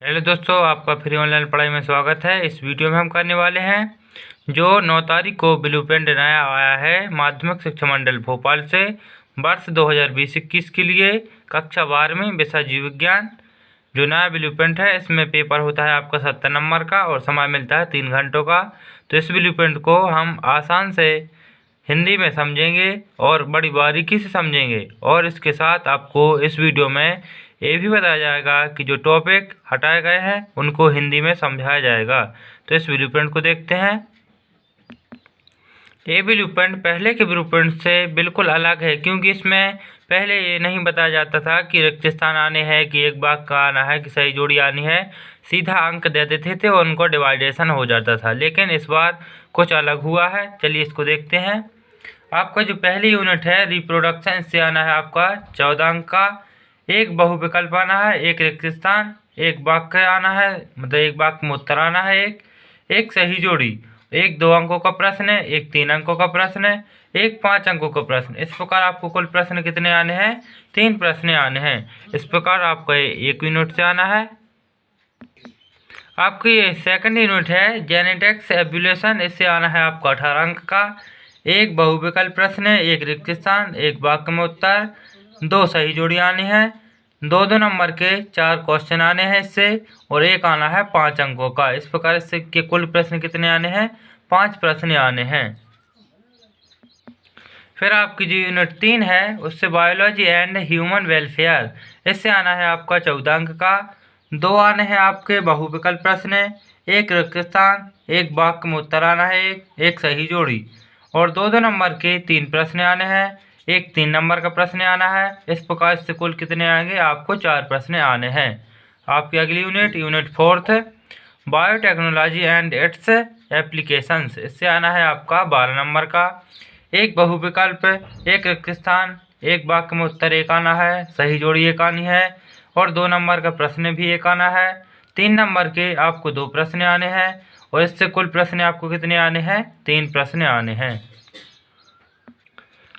Hello दोस्तों, आपका free online पढ़ाई में स्वागत है। इस वीडियो में हम करने वाले हैं जो 9 तारीख को ब्लूप्रिंट नया आया है माध्यमिक शिक्षा मंडल भोपाल से वर्ष 2020-21 के लिए कक्षा 12वीं विषय जीव विज्ञान। जो नया ब्लूप्रिंट है इसमें पेपर होता है आपका 70 नंबर का और समय मिलता है 3 घंटों का। तो इस ब्लूप्रिंट को हम आसान से हिंदी में समझेंगे और बड़ी बारीकी से समझेंगे, और इसके साथ आपको इस वीडियो में ये भी बताया जाएगा कि जो टॉपिक हटाए गए हैं उनको हिंदी में समझाया जाएगा। तो इस ब्लूप्रिंट को देखते हैं। ये ब्लूप्रिंट पहले के ब्लूप्रिंट से बिल्कुल अलग है, क्योंकि इसमें पहले ये नहीं बताया जाता था कि रिक्त स्थान आने हैं, कि एक बाग का आना है, कि सही जोड़ी आनी है। सीधा अंक दे देते थे और उनको डिवाइडेशन हो जाता था। लेकिन इस बार कुछ अलग हुआ है। चलिए इसको देखते हैं। आपका जो पहली यूनिट है रिप्रोडक्शन, इससे आना है आपका 14 अंक का। एक बहुविकल्प आना है, एक रिक्त स्थान, एक वाक्य आना है, मतलब एक वाक्य में उत्तर आना है, एक सही जोड़ी, एक 2 अंकों का प्रश्न है, एक 3 अंकों का प्रश्न है, एक 5 अंकों का प्रश्न। इस प्रकार आपको कुल प्रश्न कितने आने हैं? 3 प्रश्न आने हैं। इस प्रकार आपका एक यूनिट से आना है। आपकी सेकंड यूनिट है जेनेटिक्स एवोल्यूशन, इससे आना है आपका 18 अंक का। एक बहुविकल्प प्रश्न है, एक रिक्त स्थान, एक वाक्य में उत्तर, 2 सही जोड़ी आनी है, 2-2 नंबर के 4 क्वेश्चन आने हैं इससे, और एक आना है 5 अंकों का। इस प्रकार इससे के कुल प्रश्न कितने आने हैं? 5 प्रश्न आने हैं। फिर आपकी जो यूनिट 3 है उससे बायोलॉजी एंड ह्यूमन वेलफेयर, इससे आना है आपका 14 अंक का। 2 आने हैं आपके बहुविकल्प प्रश्न, एक रिक्त स्थान, एक वाक्य में उत्तर आना है, एक सही जोड़ी, और 2-2 नंबर के 3 प्रश्न आने हैं, एक 3 नंबर का प्रश्न आना है। इस प्रकार से कुल कितने आएंगे? आपको 4 प्रश्न आने हैं। आपकी अगली unit 4th biotechnology and it's applications, इससे आना है आपका 12 नंबर का। एक बहुविकल्प, एक रिक्त स्थान, एक वाक्य में उत्तर एक आना है, सही जोड़ी एक आनी है, और 2 नंबर का प्रश्न भी एक आना है। 3 नंबर के आपको 2 प्रश्न आने हैं, और इससे कुल प्रश्न आपको कितने आने हैं? 3 प्रश्न आने हैं।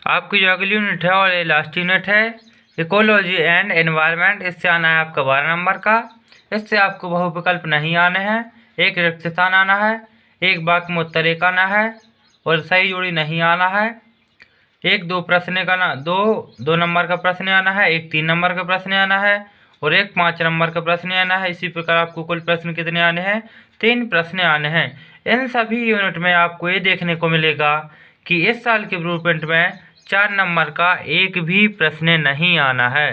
आपकी जो अगली यूनिट है और ये लास्ट यूनिट है इकोलॉजी एंड एनवायरनमेंट, इससे आना है आपका 12 नंबर का। इससे आपको बहुविकल्प नहीं आने हैं, एक रिक्त स्थान आना है, एक वाक्य में उत्तर एक आना है, और सही जोड़ी नहीं आना है। एक 2 प्रश्न का ना 2 नंबर का प्रश्न आना है, एक 3 नंबर का प्रश्न आना है, और एक 5 नंबर का प्रश्न आना है। इसी प्रकार आपको कुल प्रश्न कितने आने हैं? 3 प्रश्न आने हैं। इन सभी यूनिट में आपको ये देखने को मिलेगा कि इस साल के ब्लूप्रिंट में 4 नंबर का एक भी प्रश्न नहीं आना है।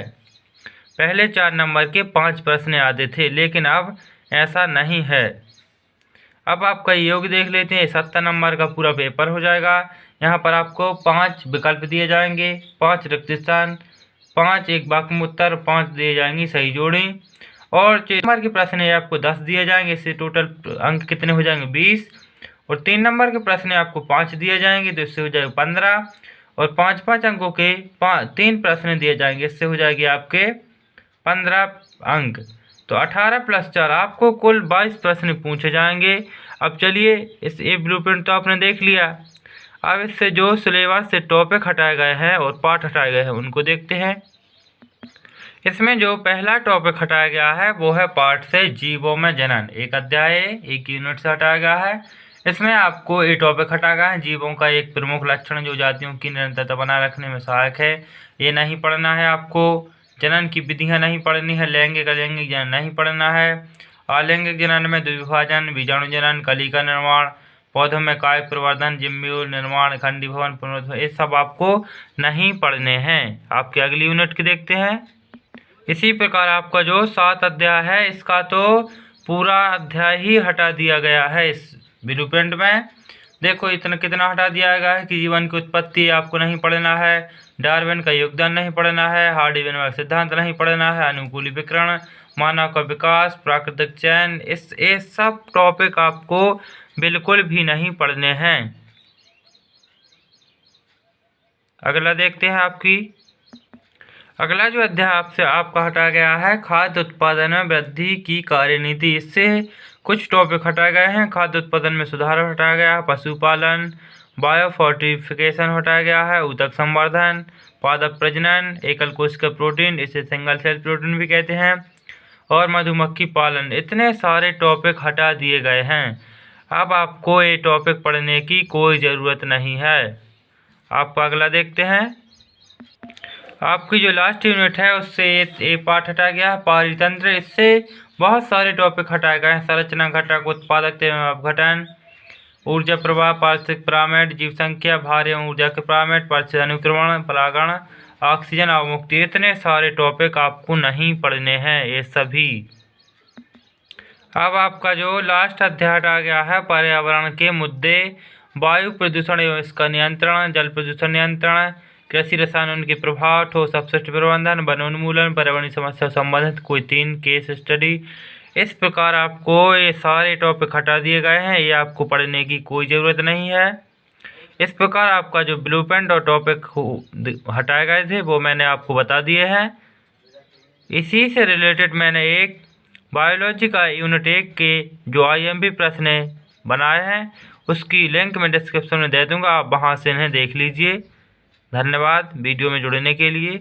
पहले 4 नंबर के 5 प्रश्न आते थे, लेकिन अब ऐसा नहीं है। अब आपका योग देख लेते हैं। 70 नंबर का पूरा पेपर हो जाएगा। यहाँ पर आपको 5 विकल्प दिए जाएंगे, 5 रिक्त स्थान, 5 एक वाक्य में उत्तर, 5 दिए जाएंगी सही जोड़ी, और 6 नंबर के प्रश्न आपको 10 दिए जाएंगे। इससे टोटल अंक कितने हो जाएंगे? 20। और 3 नंबर के प्रश्न आपको 5 दिए जाएंगे, तो इससे हो जाएगा 15, और 5-5 अंकों के 3 प्रश्न दिए जाएंगे, इससे हो जाएगी आपके 15 अंक। तो 18 + 4 आपको कुल 22 प्रश्न पूछे जाएंगे। अब चलिए इस ये ब्लूप्रिंट तो आपने देख लिया। अब इससे जो सिलेबस से टॉपिक हटाए गए हैं और पाठ हटाए गए हैं उनको देखते हैं। इसमें जो पहला टॉपिक हटाया गया है वो है पाठ से जीवों में जनन, एक अध्याय एक यूनिट से हटाया गया है। इसमें आपको ये टॉपिक हटाया गया है जीवों का एक प्रमुख लक्षण जो जातियों की निरंतरता बनाए रखने में सहायक है, ये नहीं पढ़ना है आपको। जनन की विधियाँ नहीं पढ़नी है। लैंगिक अलैंगिक जनन नहीं पढ़ना है। अलैंगिक जनन में द्विविभाजन, बीजाणु जनन, कली का निर्माण, पौधों में कायिक प्रवर्धन, जिम्म्यूल निर्माण, खंडीभवन, पुनरुत्थान, ये सब आपको नहीं पढ़ने हैं। आपकी अगली यूनिट की देखते हैं। इसी प्रकार आपका जो 7 अध्याय है इसका तो पूरा अध्याय ही हटा दिया गया है इस ब्लूप्रिंट में। देखो इतना कितना हटा दिया गया है कि जीवन की उत्पत्ति आपको नहीं पढ़ना है, डार्विन का योगदान नहीं पढ़ना है, हार्डी-वेनबर्ग सिद्धांत नहीं पढ़ना है, अनुकूली विकिरण, मानव का विकास, प्राकृतिक चयन, ये सब टॉपिक आपको बिल्कुल भी नहीं पढ़ने हैं। अगला देखते हैं। आपकी अगला जो अध्याय आपसे आपका हटाया गया है खाद्य उत्पादन में वृद्धि की कार्यनीति, इससे कुछ टॉपिक हटाए गए हैं। खाद्य उत्पादन में सुधार हटाया गया है, पशुपालन, बायोफोर्टिफिकेशन हटाया गया है, ऊतक संवर्धन, पादप प्रजनन, एकल कोशिका प्रोटीन, इसे सिंगल सेल प्रोटीन भी कहते हैं, और मधुमक्खी पालन, इतने सारे टॉपिक हटा दिए गए हैं। अब आपको ये टॉपिक पढ़ने की कोई ज़रूरत नहीं है। आपको अगला देखते हैं। आपकी जो लास्ट यूनिट है उससे ये पार्ट हटा गया है, पारितंत्र। इससे बहुत सारे टॉपिक हटाए गए हैं। संरचना घटक, उत्पादकता एवं अपघटन, ऊर्जा प्रवाह, पारिस्थितिक पिरामिड, जीव संख्या, भार एवं ऊर्जा के पिरामिड, परिस्थिति अनुक्रमण, परागण, ऑक्सीजन अवमुक्ति, इतने सारे टॉपिक आपको नहीं पढ़ने हैं ये सभी। अब आपका जो लास्ट अध्याय आ गया है पर्यावरण के मुद्दे, वायु प्रदूषण एवं इसका नियंत्रण, जल प्रदूषण नियंत्रण, कृषि रसायन उनके प्रभाव, ठोस अपशिष्ट प्रबंधन, वनोन्मूलन, पर्यावरणीय समस्या संबंधित कोई 3 केस स्टडी। इस प्रकार आपको ये सारे टॉपिक हटा दिए गए हैं, ये आपको पढ़ने की कोई ज़रूरत नहीं है। इस प्रकार आपका जो ब्लूप्रिंट और टॉपिक हटाए गए थे वो मैंने आपको बता दिए हैं। इसी से रिलेटेड मैंने एक बायोलॉजी का यूनिट 1 के जो IMP प्रश्न बनाए हैं उसकी लिंक मैं डिस्क्रिप्शन में दे दूंगा, आप वहां से इन्हें देख लीजिए। धन्यवाद वीडियो में जुड़ने के लिए।